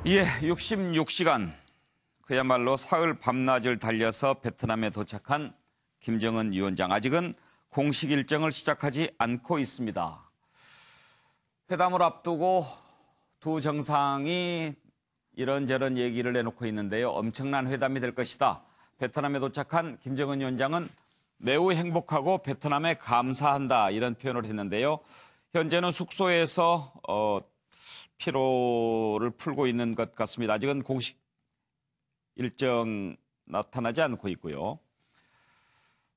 예, 66시간. 그야말로 사흘 밤낮을 달려서 베트남에 도착한 김정은 위원장. 아직은 공식 일정을 시작하지 않고 있습니다. 회담을 앞두고 두 정상이 이런저런 얘기를 내놓고 있는데요. 엄청난 회담이 될 것이다. 베트남에 도착한 김정은 위원장은 매우 행복하고 베트남에 감사한다. 이런 표현을 했는데요. 현재는 숙소에서 피로를 풀고 있는 것 같습니다. 아직은 공식 일정 나타나지 않고 있고요.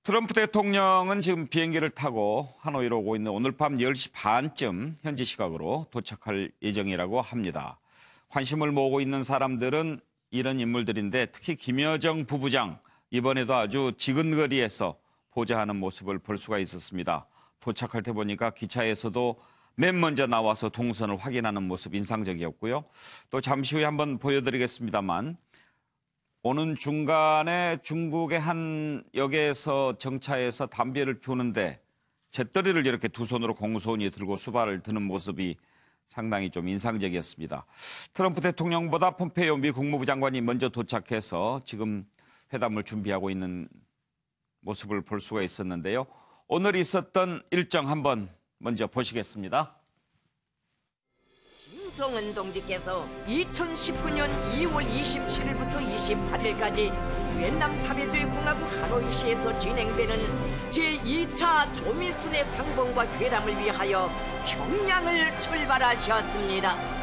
트럼프 대통령은 지금 비행기를 타고 하노이로 오고 있는 오늘 밤 10시 반쯤 현지 시각으로 도착할 예정이라고 합니다. 관심을 모으고 있는 사람들은 이런 인물들인데 특히 김여정 부부장 이번에도 아주 지근거리에서 보좌하는 모습을 볼 수가 있었습니다. 도착할 때 보니까 기차에서도 맨 먼저 나와서 동선을 확인하는 모습 인상적이었고요. 또 잠시 후에 한번 보여드리겠습니다만 오는 중간에 중국의 한 역에서 정차해서 담배를 피우는데 잿더리를 이렇게 두 손으로 공손히 들고 수발을 드는 모습이 상당히 좀 인상적이었습니다. 트럼프 대통령보다 폼페이오 미 국무부 장관이 먼저 도착해서 지금 회담을 준비하고 있는 모습을 볼 수가 있었는데요. 오늘 있었던 일정 한번 먼저 보시겠습니다. 김정은 동지께서 2019년 2월 27일부터 28일까지 베트남 사회주의 공화국 하노이시에서 진행되는 제2차 조미순의 상봉과 회담을 위하여 평양을 출발하셨습니다.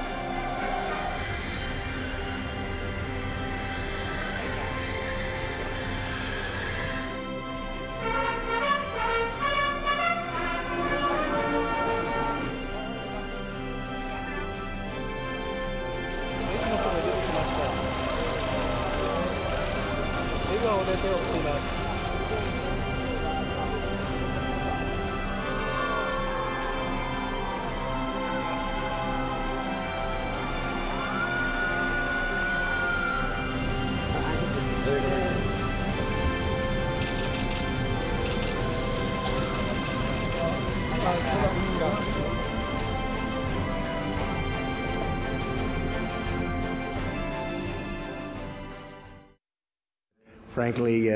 Frankly,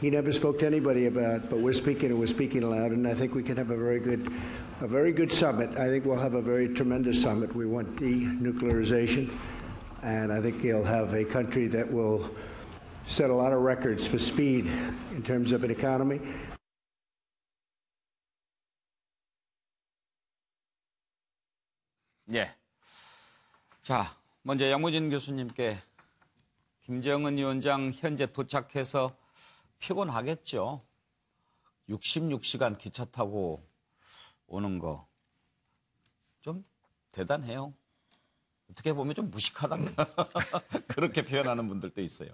he never spoke to anybody about, but we're speaking and we're speaking aloud, and I think we can have a very good summit. I think we'll have a very tremendous summit. We want denuclearization, and I think he'll have a country that will set a lot of records for speed in terms of an economy. 예. 자, 먼저 양무진 교수님께 김정은 위원장 현재 도착해서 피곤하겠죠. 66시간 기차 타고 오는 거 좀 대단해요. 어떻게 보면 좀 무식하단가 그렇게 표현하는 분들도 있어요.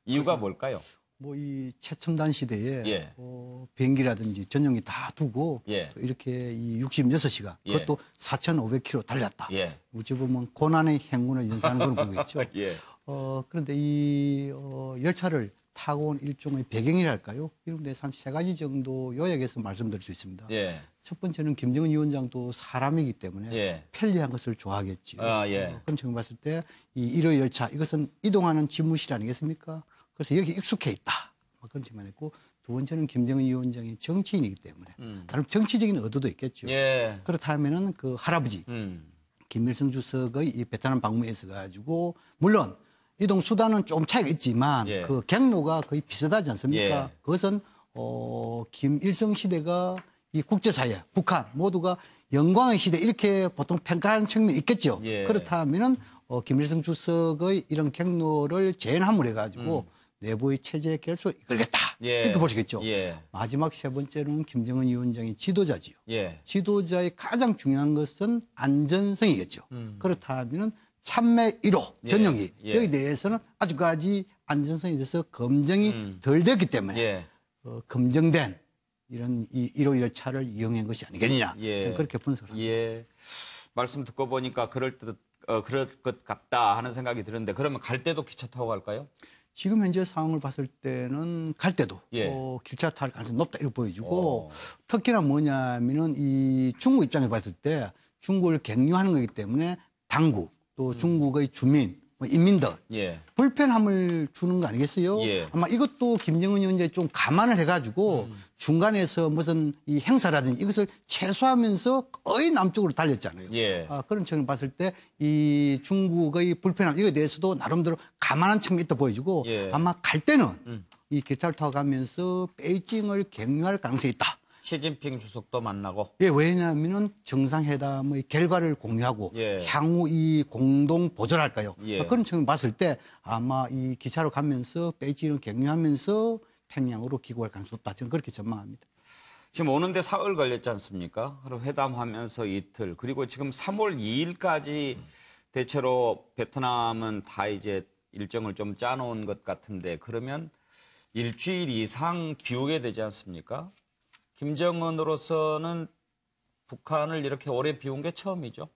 이유가 뭘까요? 뭐 이 최첨단 시대에 예. 비행기라든지 전용기 다 두고 예. 또 이렇게 이 66시간 예. 그것도 4,500km 달렸다. 예. 어찌 보면 고난의 행군을 연상하는 그런 거겠죠. 예. 그런데 이 열차를 타고 온 일종의 배경이랄까요? 이런 데서 한 세 가지 정도 요약해서 말씀드릴 수 있습니다. 예. 첫 번째는 김정은 위원장도 사람이기 때문에 예. 편리한 것을 좋아하겠죠. 예. 그럼 지금 봤을 때 이 1호 열차 이것은 이동하는 집무실 아니겠습니까? 그래서 여기 익숙해 있다. 그런 측면이 있고 두 번째는 김정은 위원장이 정치인이기 때문에 다른 정치적인 의도도 있겠죠. 예. 그렇다면은 그 할아버지 김일성 주석의 이 베트남 방문에 있어 가지고 물론 이동 수단은 좀 차이가 있지만 예. 그 경로가 거의 비슷하지 않습니까? 예. 그것은 김일성 시대가 이 국제사회, 북한 모두가 영광의 시대 이렇게 보통 평가하는 측면이 있겠죠. 예. 그렇다면은 김일성 주석의 이런 경로를 재현함으로 해가지고 내부의 체제 결속을 이끌겠다. 예. 이렇게 보시겠죠. 예. 마지막 세 번째로는 김정은 위원장이 지도자지요. 예. 지도자의 가장 중요한 것은 안전성이겠죠. 그렇다면은 참매 1호 전용기 예. 여기 대해서는 아직까지 안전성에 대해서 검증이 덜 됐기 때문에 예. 검증된 이런 이 1호 열차를 이용한 것이 아니겠느냐. 예. 저는 그렇게 분석을 합니다. 예. 말씀 듣고 보니까 그럴 것 같다 하는 생각이 드는데 그러면 갈 때도 기차 타고 갈까요? 지금 현재 상황을 봤을 때는 갈 때도 예. 기차 탈 가능성이 높다 이렇게 보여지고 특히나 뭐냐면은 이 중국 입장에 봤을 때 중국을 격려하는 거기 때문에 당국 또 중국의 주민, 뭐 인민들 예. 불편함을 주는 거 아니겠어요? 예. 아마 이것도 김정은 위원장이 좀 감안을 해가지고 중간에서 무슨 이 행사라든지 이것을 최소화하면서 거의 남쪽으로 달렸잖아요. 예. 그런 측면을 봤을 때 이 중국의 불편함 이거에 대해서도 나름대로 감안한 측면이 있다 보여지고 예. 아마 갈 때는 이 기차를 타고 가면서 베이징을 격려할 가능성이 있다. 시진핑 주석도 만나고. 예, 왜냐하면은 정상회담의 결과를 공유하고 예. 향후 이 공동 보조랄까요? 예. 그런 측면 봤을 때 아마 이 기차로 가면서 베이징을 격려하면서 평양으로 귀국할 가능성이 높다. 저는 그렇게 전망합니다. 지금 오는데 사흘 걸렸지 않습니까? 그리고 회담하면서 이틀, 그리고 지금 3월 2일까지 대체로 베트남은 다 이제 일정을 좀 짜놓은 것 같은데 그러면 일주일 이상 비우게 되지 않습니까? 김정은으로서는 북한을 이렇게 오래 비운 게 처음이죠.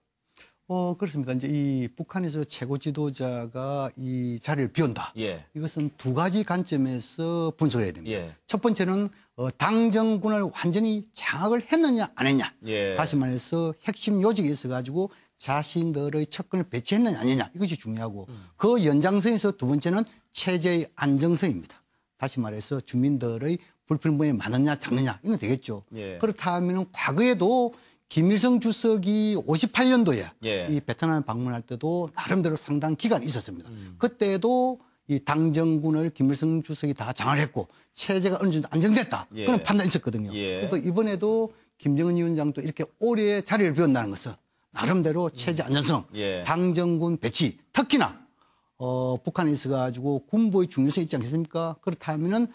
그렇습니다. 이제 이 북한에서 최고 지도자가 이 자리를 비운다. 예. 이것은 두 가지 관점에서 분석을 해야 됩니다. 예. 첫 번째는 당 정군을 완전히 장악을 했느냐 안 했냐. 예. 다시 말해서 핵심 요직에 있어가지고 자신들의 척근을 배치했느냐 아니냐. 이것이 중요하고 그 연장선에서 두 번째는 체제의 안정성입니다. 다시 말해서 주민들의 불편함이 많으냐 작느냐 이건 되겠죠. 예. 그렇다면 과거에도 김일성 주석이 58년도에 예. 이 베트남을 방문할 때도 나름대로 상당 기간이 있었습니다. 그때도 이 당정군을 김일성 주석이 다 장을 했고 체제가 어느 정도 안정됐다. 예. 그런 판단이 있었거든요. 예. 그래서 이번에도 김정은 위원장도 이렇게 오래 자리를 비운다는 것은 나름대로 체제 안정성, 예. 당정군 배치, 특히나 북한에 있어가지고 군부의 중요성이 있지 않겠습니까? 그렇다면은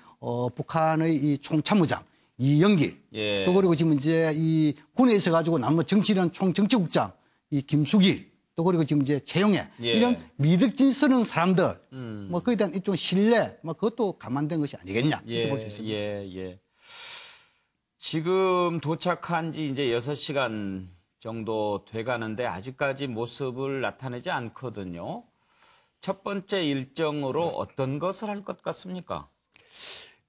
북한의 이 총참모장 이영길, 예. 또 그리고 지금 이제 이 군에 있어가지고 남은 정치련 총정치국장 이 김수길, 또 그리고 지금 이제 최용해 예. 이런 믿음직스러운 사람들, 뭐 그에 대한 일종 신뢰, 뭐 그것도 감안된 것이 아니겠냐 이렇게 볼 수 있습니다. 예. 지금 도착한 지 이제 6시간 정도 돼가는데 아직까지 모습을 나타내지 않거든요. 첫 번째 일정으로 어떤 것을 할 것 같습니까?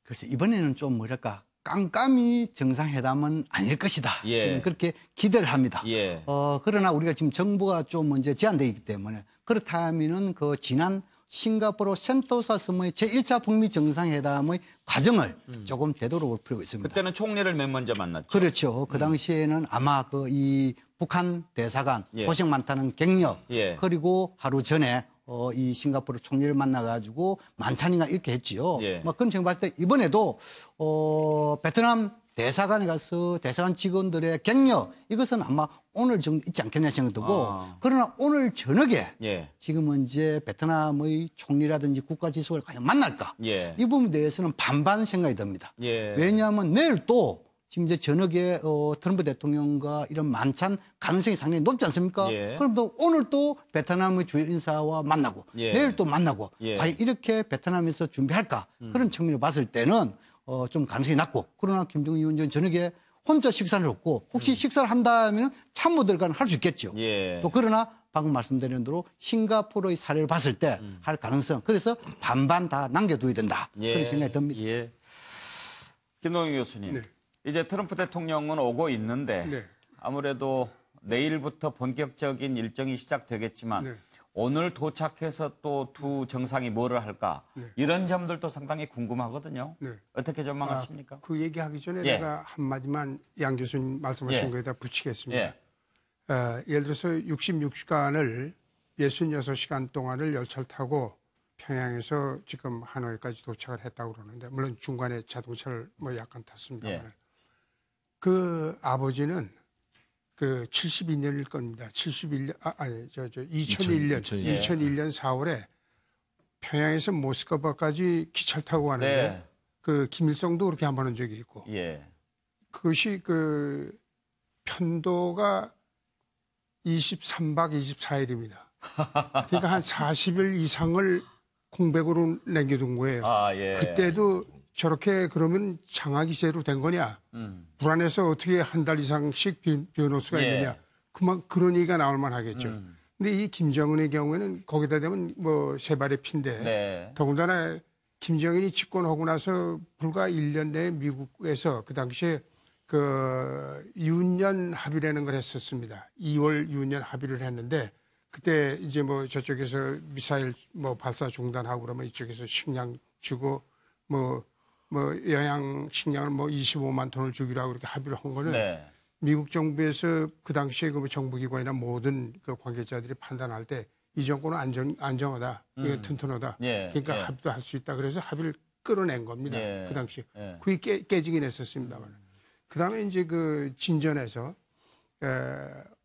그래서 이번에는 좀 뭐랄까 깜깜이 정상회담은 아닐 것이다. 예. 저는 그렇게 기대를 합니다. 예. 그러나 우리가 지금 정보가 좀 이제 제한되어 있기 때문에 그렇다면은 그 지난 싱가포르 센토사 섬의 제1차 북미 정상회담의 과정을 조금 되돌아볼 필요가 있습니다. 그때는 총리를 맨 먼저 만났죠. 그렇죠. 그 당시에는 아마 그 이 북한 대사관 예. 고생 많다는 격려 예. 그리고 하루 전에 이 싱가포르 총리를 만나가지고 만찬이나 이렇게 했지요. 예. 뭐 그런 점을 봤을 때 이번에도 베트남 대사관에 가서 대사관 직원들의 격려 이것은 아마 오늘 정도 있지 않겠냐 생각되고 그러나 오늘 저녁에 예. 지금은 이제 베트남의 총리라든지 국가지도자를 과연 만날까? 예. 이 부분에 대해서는 반반 생각이 듭니다. 예. 왜냐하면 내일 또 지금 이제 저녁에 트럼프 대통령과 이런 만찬 가능성이 상당히 높지 않습니까? 예. 그럼 또 오늘 또 베트남의 주요 인사와 만나고 예. 내일 또 만나고 예. 과연 이렇게 베트남에서 준비할까? 그런 측면을 봤을 때는 좀 가능성이 낮고 그러나 김정은 위원장은 저녁에 혼자 식사를 했고 혹시 식사를 한다면 참모들과는 할 수 있겠죠. 예. 또 그러나 방금 말씀드린 대로 싱가포르의 사례를 봤을 때 할 가능성 그래서 반반 다 남겨둬야 된다. 그런 생각이 듭니다. 예. 김동인 교수님. 네. 이제 트럼프 대통령은 오고 있는데 네. 아무래도 내일부터 본격적인 일정이 시작되겠지만 네. 오늘 도착해서 또 두 정상이 뭐를 할까 이런 점들도 상당히 궁금하거든요. 네. 어떻게 전망하십니까? 그 얘기하기 전에 예. 내가 한마디만 양 교수님 말씀하신 예. 거에다 붙이겠습니다. 예. 예를 들어서 66시간을 66시간 동안을 열차를 타고 평양에서 지금 하노이까지 도착을 했다고 그러는데 물론 중간에 자동차를 뭐 약간 탔습니다만 예. 그 아버지는 그 72년일 겁니다. 71년 아니 2001년 2001년 4월에 평양에서 모스크바까지 기차를 타고 가는데 네. 그 김일성도 그렇게 한 번 한 적이 있고 예. 그것이 그 편도가 23박 24일입니다. 그러니까 한 40일 이상을 공백으로 남겨둔 거예요. 아, 예. 그때도 저렇게 그러면 장화기세로 된 거냐? 불안해서 어떻게 한 달 이상씩 비워놓을 수가 예. 있느냐? 그런 얘기가 나올 만하겠죠. 근데 이 김정은의 경우에는 거기다 대면 뭐 세 발의 피인데 네. 더군다나 김정은이 집권하고 나서 불과 1년 내에 미국에서 그 당시에 그 유년 합의라는 걸 했었습니다. 2월 유년 합의를 했는데 그때 이제 뭐 저쪽에서 미사일 뭐 발사 중단하고 그러면 이쪽에서 식량 주고 뭐 영양 식량을 뭐 25만 톤을 주기로 하고 그렇게 합의를 한 거는 네. 미국 정부에서 그 당시에 그 정부기관이나 모든 그 관계자들이 판단할 때 이 정권은 안정하다, 이거 튼튼하다. 예, 그러니까 예. 합의도 할 수 있다. 그래서 합의를 끌어낸 겁니다. 예, 그 당시 예. 그게 깨지긴 했었습니다만. 그다음에 이제 그 진전해서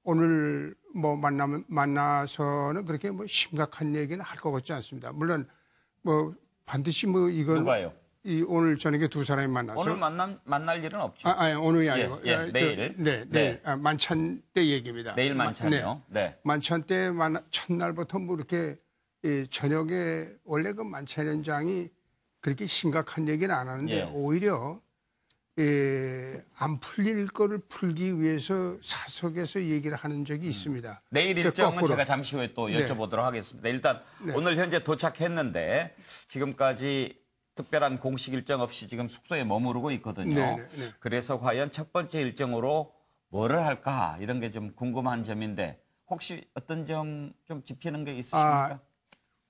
오늘 뭐 만나서는 그렇게 뭐 심각한 얘기는 할 것 같지 않습니다. 물론 뭐 반드시 뭐 이건 누가요? 오늘 저녁에 두 사람이 만나서 오늘 만날 일은 없죠. 아니 오늘이 아니고 내일. 내일 만찬 때 얘기입니다. 내일 만찬이요. 네. 만찬 때 첫날부터 뭐 이렇게 저녁에 원래 그 만찬 현장이 그렇게 심각한 얘기는 안 하는데 예. 오히려 안 풀릴 거를 풀기 위해서 사석에서 얘기를 하는 적이 있습니다. 내일 그러니까 일정은 거꾸로. 제가 잠시 후에 또 네. 여쭤보도록 하겠습니다. 일단 오늘 현재 도착했는데 지금까지 특별한 공식 일정 없이 지금 숙소에 머무르고 있거든요. 네, 네, 네. 그래서 과연 첫 번째 일정으로 뭐를 할까 이런 게 좀 궁금한 점인데 혹시 어떤 점 좀 짚히는 게 있으십니까?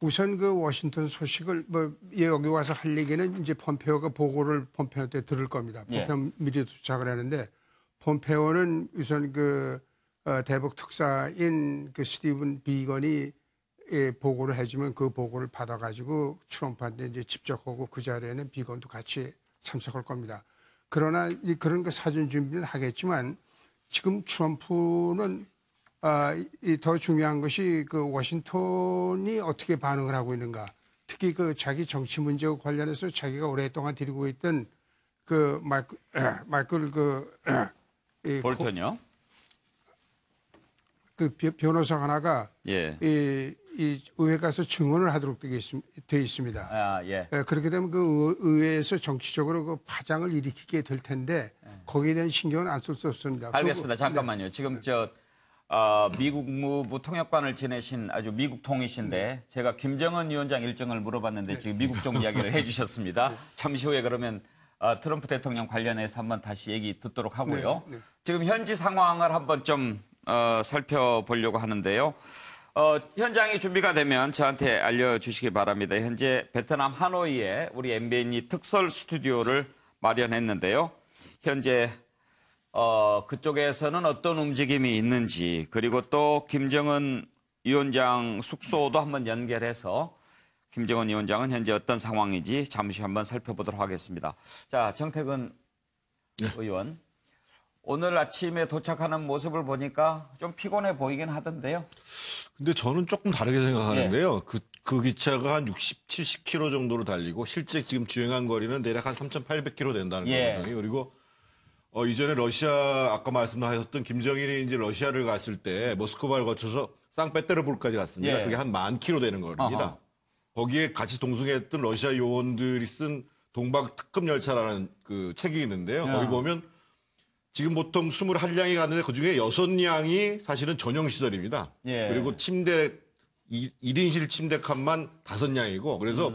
우선 그 워싱턴 소식을 뭐 여기 와서 할 얘기는 이제 폼페오가 보고를 폼페오 때 들을 겁니다. 예. 폼페오 미리 도착을 하는데 폼페오는 우선 그 대북 특사인 그 스티븐 비건이 보고를 해주면 그 보고를 받아가지고 트럼프한테 이제 직접 하고 그 자리에는 비건도 같이 참석할 겁니다. 그러나 그런 그 사전 준비는 하겠지만 지금 트럼프는 더 중요한 것이 그 워싱턴이 어떻게 반응을 하고 있는가. 특히 그 자기 정치 문제와 관련해서 자기가 오랫동안 드리고 있던 그 마이클 볼턴이요? 그 변호사 하나가 예. 이 의회 가서 증언을 하도록 되어 있습니다. 아, 예. 그렇게 되면 그 의회에서 정치적으로 그 파장을 일으키게 될 텐데 거기에 대한 신경은 안 쓸 수 없습니다. 알겠습니다. 잠깐만요. 지금 미국 무부 통역관을 지내신 아주 미국 통이신데 제가 김정은 위원장 일정을 물어봤는데 지금 미국 쪽 이야기를 해주셨습니다. 잠시 후에 그러면 트럼프 대통령 관련해서 한번 다시 얘기 듣도록 하고요. 네, 네. 지금 현지 상황을 한번 좀 살펴보려고 하는데요. 현장이 준비가 되면 저한테 알려주시기 바랍니다. 현재 베트남 하노이에 우리 MBN이 특설 스튜디오를 마련했는데요. 현재 그쪽에서는 어떤 움직임이 있는지 그리고 또 김정은 위원장 숙소도 한번 연결해서 김정은 위원장은 현재 어떤 상황인지 잠시 한번 살펴보도록 하겠습니다. 자, 정태근 의원. 오늘 아침에 도착하는 모습을 보니까 좀 피곤해 보이긴 하던데요. 근데 저는 조금 다르게 생각하는데요. 그 기차가 한 60, 70km 정도로 달리고 실제 지금 주행한 거리는 대략 한 3,800km 된다는 거거든요. 그리고 이전에 러시아 아까 말씀하셨던 김정일이 이제 러시아를 갔을 때 모스크바를 거쳐서 상페테르부르크까지 갔습니다. 그게 한 10,000km 되는 거리입니다. 거기에 같이 동승했던 러시아 요원들이 쓴 동박 특급 열차라는 그 책이 있는데요. 거기 보면 지금 보통 21량이 갔는데 그중에 6량이 사실은 전용 시설입니다. 그리고 침대 1인실 침대 칸만 5량이고 그래서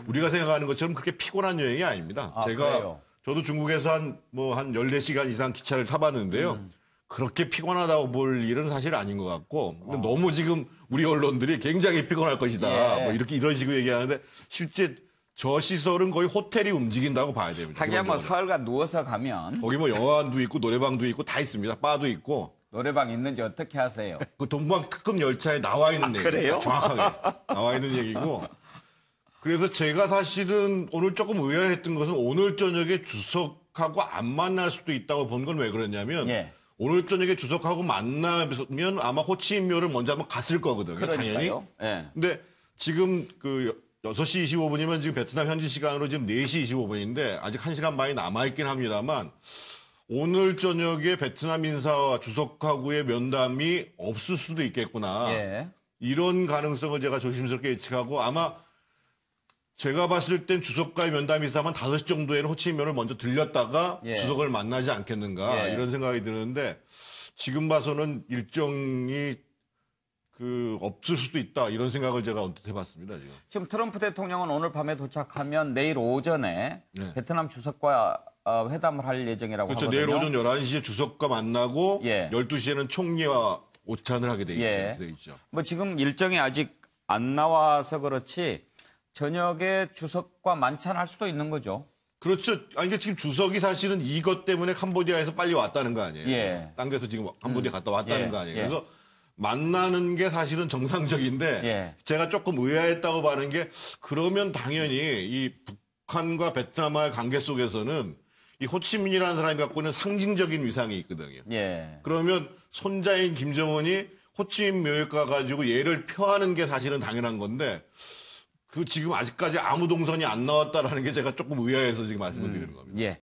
우리가 생각하는 것처럼 그렇게 피곤한 여행이 아닙니다. 그래요? 저도 중국에서 한 14시간 이상 기차를 타봤는데요. 그렇게 피곤하다고 볼 일은 사실 아닌 것 같고 근데 너무 지금 우리 언론들이 굉장히 피곤할 것이다. 뭐 이런 식으로 얘기하는데 실제 저 시설은 거의 호텔이 움직인다고 봐야 됩니다. 하긴 뭐 기본적으로. 사흘간 누워서 가면 거기 뭐 영화관도 있고 노래방도 있고 다 있습니다. 바도 있고. 노래방 있는지 어떻게 하세요? 그 동방 특급 열차에 나와 있는 얘기입니다. 그래요? 정확하게 나와 있는 얘기고. 그래서 제가 사실은 오늘 조금 의아했던 것은 오늘 저녁에 주석하고 안 만날 수도 있다고 본 건 왜 그러냐면 오늘 저녁에 주석하고 만나면 아마 호치민묘를 먼저 한번 갔을 거거든요. 당연히. 근데 지금 그 6시 25분이면 지금 베트남 현지 시간으로 지금 4시 25분인데 아직 1시간 반이 남아있긴 합니다만 오늘 저녁에 베트남 인사와 주석하고의 면담이 없을 수도 있겠구나. 이런 가능성을 제가 조심스럽게 예측하고 아마 제가 봤을 땐 주석과의 면담이 있다면 5시 정도에는 호치민묘를 먼저 들렸다가 주석을 만나지 않겠는가 이런 생각이 드는데 지금 봐서는 일정이 없을 수도 있다 이런 생각을 제가 언뜻 해봤습니다. 지금 트럼프 대통령은 오늘 밤에 도착하면 내일 오전에 베트남 주석과 회담을 할 예정이라고 그렇죠. 하거든요. 내일 오전 11시에 주석과 만나고 12시에는 총리와 오찬을 하게 돼 있죠. 예. 돼 있죠. 뭐 지금 일정이 아직 안 나와서 그렇지 저녁에 주석과 만찬할 수도 있는 거죠. 그렇죠. 아니, 이게 지금 주석이 사실은 이것 때문에 캄보디아에서 빨리 왔다는 거 아니에요. 예. 당겨서 지금 캄보디아 갔다 왔다는 예. 거 아니에요. 예. 그래서 만나는 게 사실은 정상적인데 예. 제가 조금 의아했다고 봐는 게 그러면 당연히 이 북한과 베트남과의 관계 속에서는 이 호치민이라는 사람이 갖고 있는 상징적인 위상이 있거든요. 예. 그러면 손자인 김정은이 호치민 묘에 가가지고 얘를 표하는 게 사실은 당연한 건데 그 지금 아직까지 아무 동선이 안 나왔다라는 게 제가 조금 의아해서 지금 말씀을 드리는 겁니다. 예.